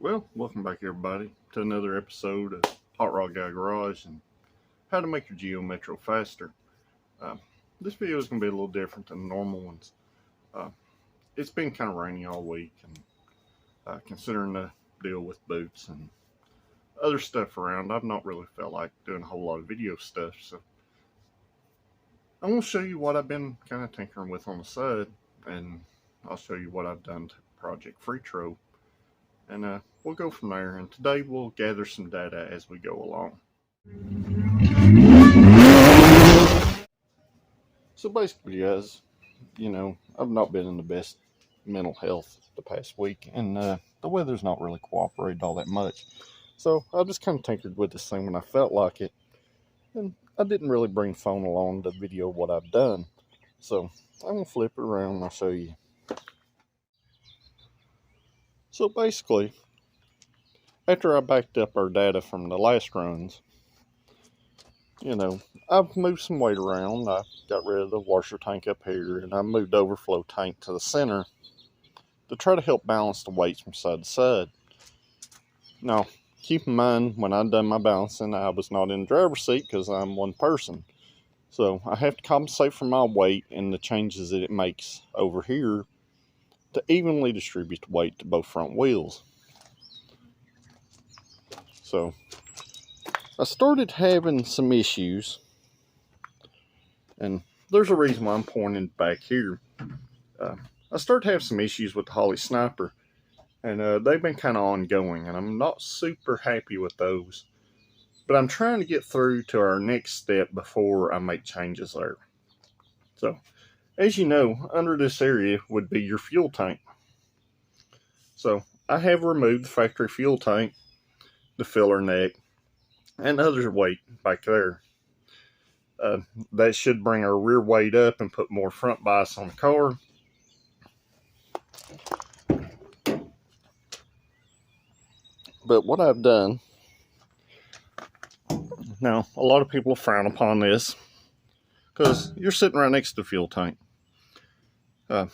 Well, welcome back everybody to another episode of Hot Rod Guy Garage and how to make your Geo Metro faster. Uh, this video is going to be a little different than the normal ones. Uh, it's been kind of rainy all week, and considering the deal with boots and other stuff around, I've not really felt like doing a whole lot of video stuff. So I'm going to show you what I've been kind of tinkering with on the side, and I'll show you what I've done to Project Freetro. And we'll go from there, and today we'll gather some data as we go along. So basically, guys, I've not been in the best mental health the past week, and the weather's not really cooperated all that much. So I just kind of tinkered with this thing when I felt like it, and I didn't really bring the phone along to video what I've done. So I'm going to flip it around and I'll show you. So basically, after I backed up our data from the last runs, I've moved some weight around. I got rid of the washer tank up here, and I moved the overflow tank to the center to try to help balance the weights from side to side. Now, keep in mind, when I done my balancing, I was not in the driver's seat because I'm one person. So I have to compensate for my weight and the changes that it makes over here to evenly distribute the weight to both front wheels. So I started having some issues, and there's a reason why I'm pointing back here. I started having some issues with the Holley Sniper, and they've been kind of ongoing, and I'm not super happy with those, but I'm trying to get through to our next step before I make changes there. So as you know, under this area would be your fuel tank. So I have removed the factory fuel tank, the filler neck, and other weight back there. That should bring our rear weight up and put more front bias on the car. But what I've done, now a lot of people frown upon this because you're sitting right next to the fuel tank.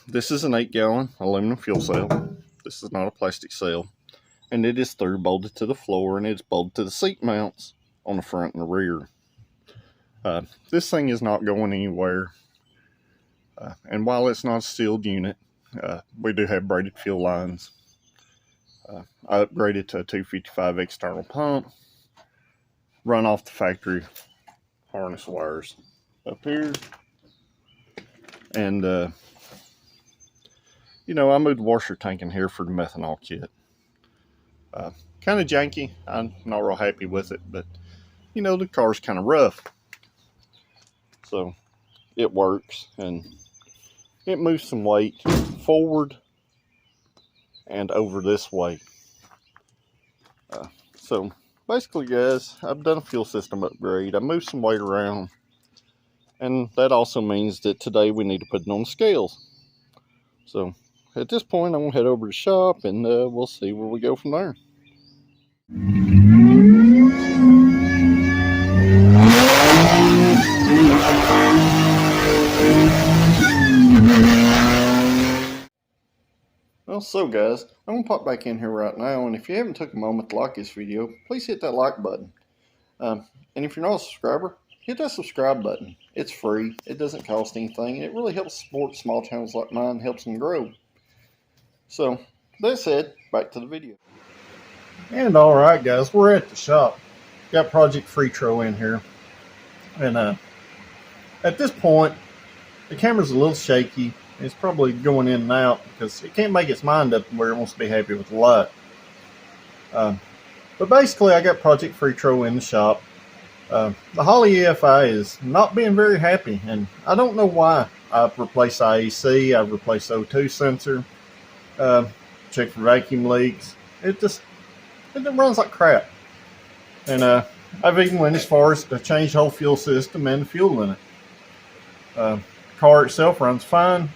This is an 8-gallon aluminum fuel cell. This is not a plastic cell. And it is through bolted to the floor, and it's bolted to the seat mounts on the front and the rear. This thing is not going anywhere. And while it's not a sealed unit, we do have braided fuel lines. I upgraded to a 255 external pump, run off the factory harness wires up here. And I moved the washer tank in here for the methanol kit. Kind of janky. I'm not real happy with it, but the car's kind of rough. So it works, and it moves some weight forward and over this way. So basically, guys, I've done a fuel system upgrade. I moved some weight around, and that also means that today we need to put it on the scales. So at this point, I'm going to head over to the shop, and we'll see where we go from there. Well, so guys, I'm going to pop back in here right now, and if you haven't took a moment to like this video, please hit that like button. And if you're not a subscriber, hit that subscribe button. It's free, it doesn't cost anything, and it really helps support small channels like mine, helps them grow. So, that said, back to the video. And alright guys, we're at the shop. Got Project Freetro in here. And at this point, the camera's a little shaky. It's probably going in and out because it can't make its mind up where it wants to be happy with the light. But basically, I got Project Freetro in the shop. The Holley EFI is not being very happy, and I don't know why. I've replaced IEC, I've replaced O2 sensor, checked for vacuum leaks. It runs like crap. And I've even went as far as to change the whole fuel system and the fuel in it. The car itself runs fine.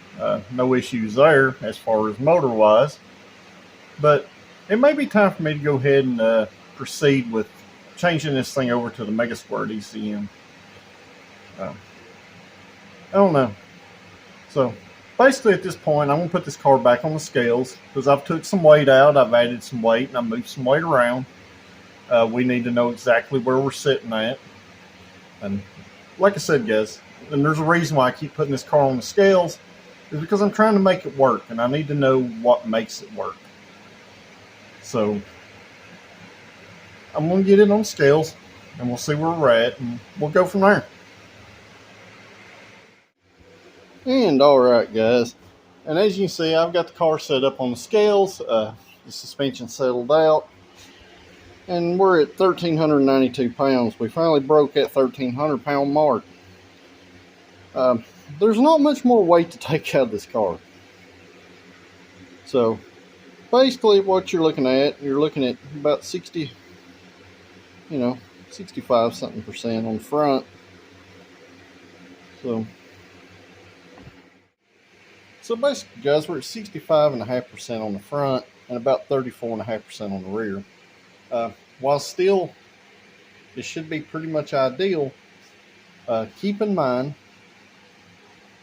No issues there as far as motor wise. But it may be time for me to go ahead and proceed with changing this thing over to the Mega Squirt ECM. I don't know. So basically at this point, I'm going to put this car back on the scales because I've took some weight out, I've added some weight, and I've moved some weight around. We need to know exactly where we're sitting at. And like I said, guys, and there's a reason why I keep putting this car on the scales, is because I'm trying to make it work, and I need to know what makes it work. So I'm going to get it on scales, and we'll see where we're at, and we'll go from there. And alright guys, and as you can see, I've got the car set up on the scales, the suspension settled out, and we're at 1,392 pounds. We finally broke that 1,300 pound mark. There's not much more weight to take out of this car. So basically what you're looking at about 60, 65 something percent on the front. So basically, guys, we're at 65.5% on the front and about 34.5% on the rear. While still, it should be pretty much ideal, keep in mind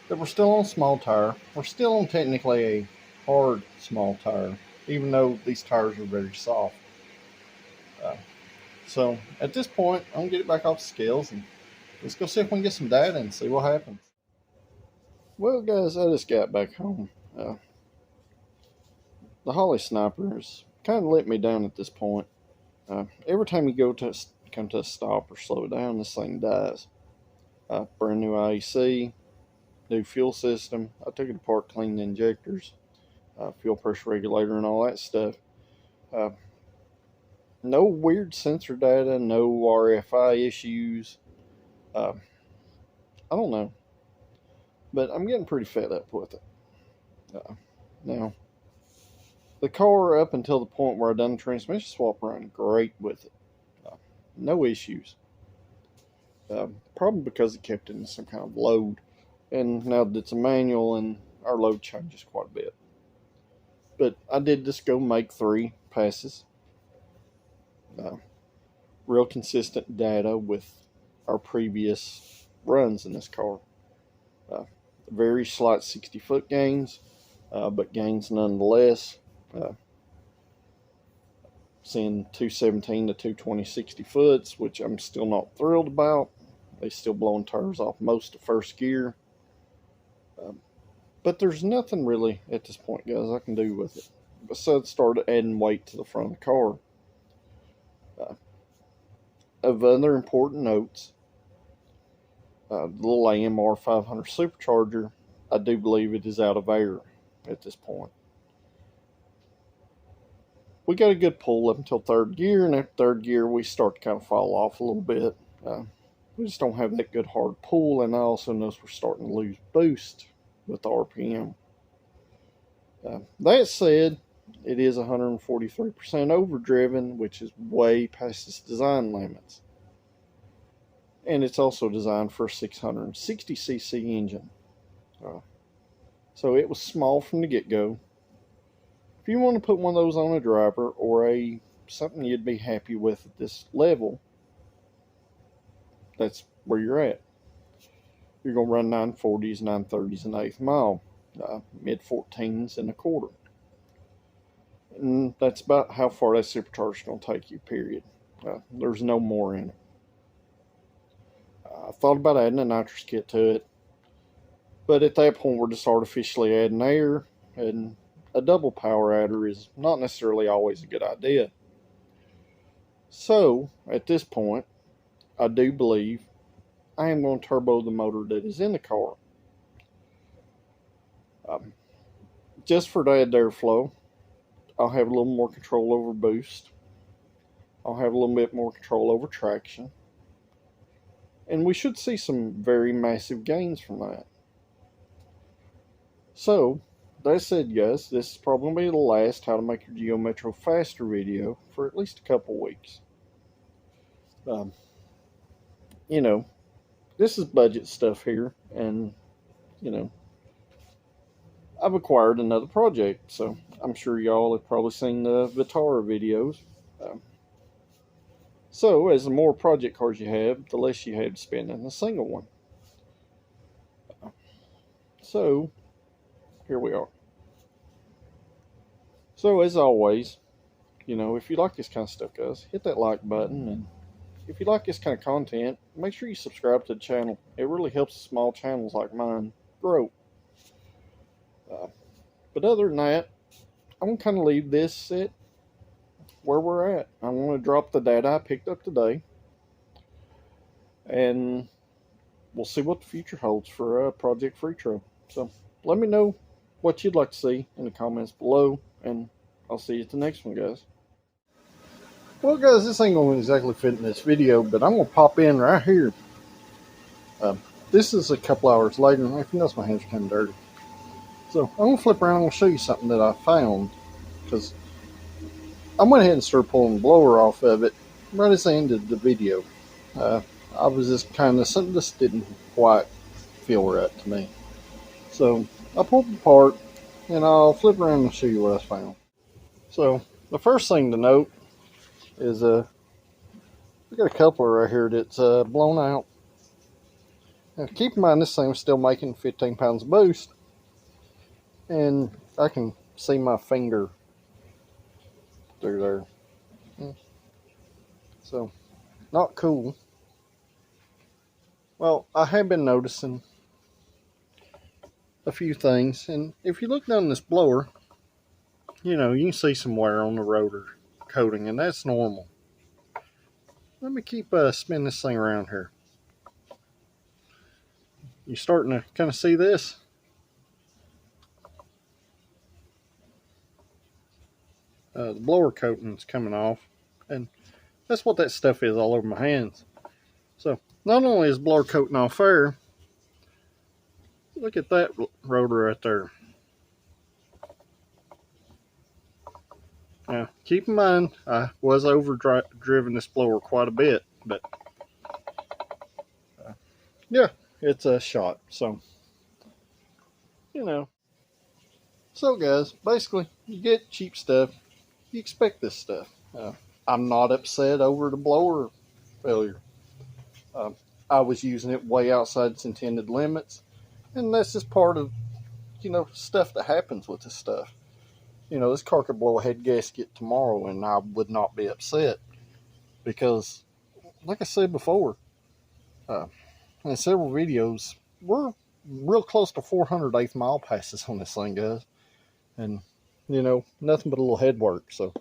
that we're still on a small tire. We're still on technically a hard small tire, even though these tires are very soft. So at this point, I'm going to get it back off the scales and let's go see if we can get some data and see what happens. Well, guys, I just got back home. The Holly Sniper has kind of let me down at this point. Every time you come to a stop or slow down, this thing dies. Brand new IEC, new fuel system. I took it apart, cleaned the injectors, fuel pressure regulator, and all that stuff. No weird sensor data, no RFI issues. I don't know. But I'm getting pretty fed up with it. Now, the car up until the point where I done the transmission swap run great with it. No issues. Probably because it kept in some kind of load. And now that it's a manual and our load changes quite a bit. But I did just go make 3 passes. Real consistent data with our previous runs in this car. Very slight 60-foot gains, but gains nonetheless. Seeing 217 to 220 60 foots, which I'm still not thrilled about. They still blowing tires off most of first gear. But there's nothing really at this point, guys, I can do with it besides start adding weight to the front of the car. Of other important notes, the little AMR 500 supercharger, I do believe it is out of air at this point. We got a good pull up until 3rd gear, and at 3rd gear we start to kind of fall off a little bit. We just don't have that good hard pull, and I also notice we're starting to lose boost with the RPM. That said, it is 143% overdriven, which is way past its design limits. And it's also designed for a 660cc engine. So it was small from the get-go. If you want to put one of those on a driver or something you'd be happy with at this level, that's where you're at. You're going to run 940s, 930s, and 1/8 mile, mid-14s and a quarter. And that's about how far that supercharger is going to take you, period. There's no more in it. I thought about adding a nitrous kit to it, but at that point we're just artificially adding air, and a double power adder is not necessarily always a good idea. So at this point, I do believe I am going to turbo the motor that is in the car. Just for the added airflow, I'll have a little more control over boost. I'll have a little bit more control over traction. And we should see some very massive gains from that. So, that said, guys, this is probably going to be the last How to Make Your Geo Metro Faster video for at least a couple weeks. This is budget stuff here, and, I've acquired another project, so I'm sure y'all have probably seen the Vitara videos. So, as the more project cars you have, the less you have to spend in a single one. So, here we are. So as always, you know, if you like this kind of stuff, guys, hit that like button. And if you like this kind of content, make sure you subscribe to the channel. It really helps small channels like mine grow. But other than that, I'm going to kind of leave this at where we're at. I'm going to drop the data I picked up today. And we'll see what the future holds for Project Free Trail. So let me know what you'd like to see in the comments below. And I'll see you at the next one, guys. Well, guys, this ain't going to exactly fit in this video, but I'm going to pop in right here. This is a couple hours later. If you notice, my hands are kind of dirty. So I'm going to flip around and show you something that I found. Because I went ahead and started pulling the blower off of it right as I ended the video. I was just kind of, something just didn't quite feel right to me. So I pulled it apart and I'll flip around and show you what I found. So the first thing to note is we got a coupler right here that's blown out. Now keep in mind this thing was still making 15 pounds of boost, and I can see my finger through there. So not cool. Well, I have been noticing a few things, and if you look down this blower, you know, you can see some wear on the rotor coating, and that's normal. Let me keep spinning this thing around here. You starting to kind of see this? The blower coating is coming off, and that's what that stuff is all over my hands. So not only is blower coating off there, look at that rotor right there. Now keep in mind I was overdriven this blower quite a bit, but yeah, it's a shot. So you know, so guys, basically you get cheap stuff, you expect this stuff. I'm not upset over the blower failure. I was using it way outside its intended limits, and that's just part of, you know, stuff that happens with this stuff. You know, this car could blow a head gasket tomorrow and I would not be upset, because like I said before, in several videos, we're real close to 408th mile passes on this thing, guys, and you know, nothing but a little head work. So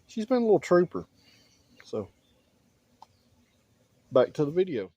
she's been a little trooper. So back to the video.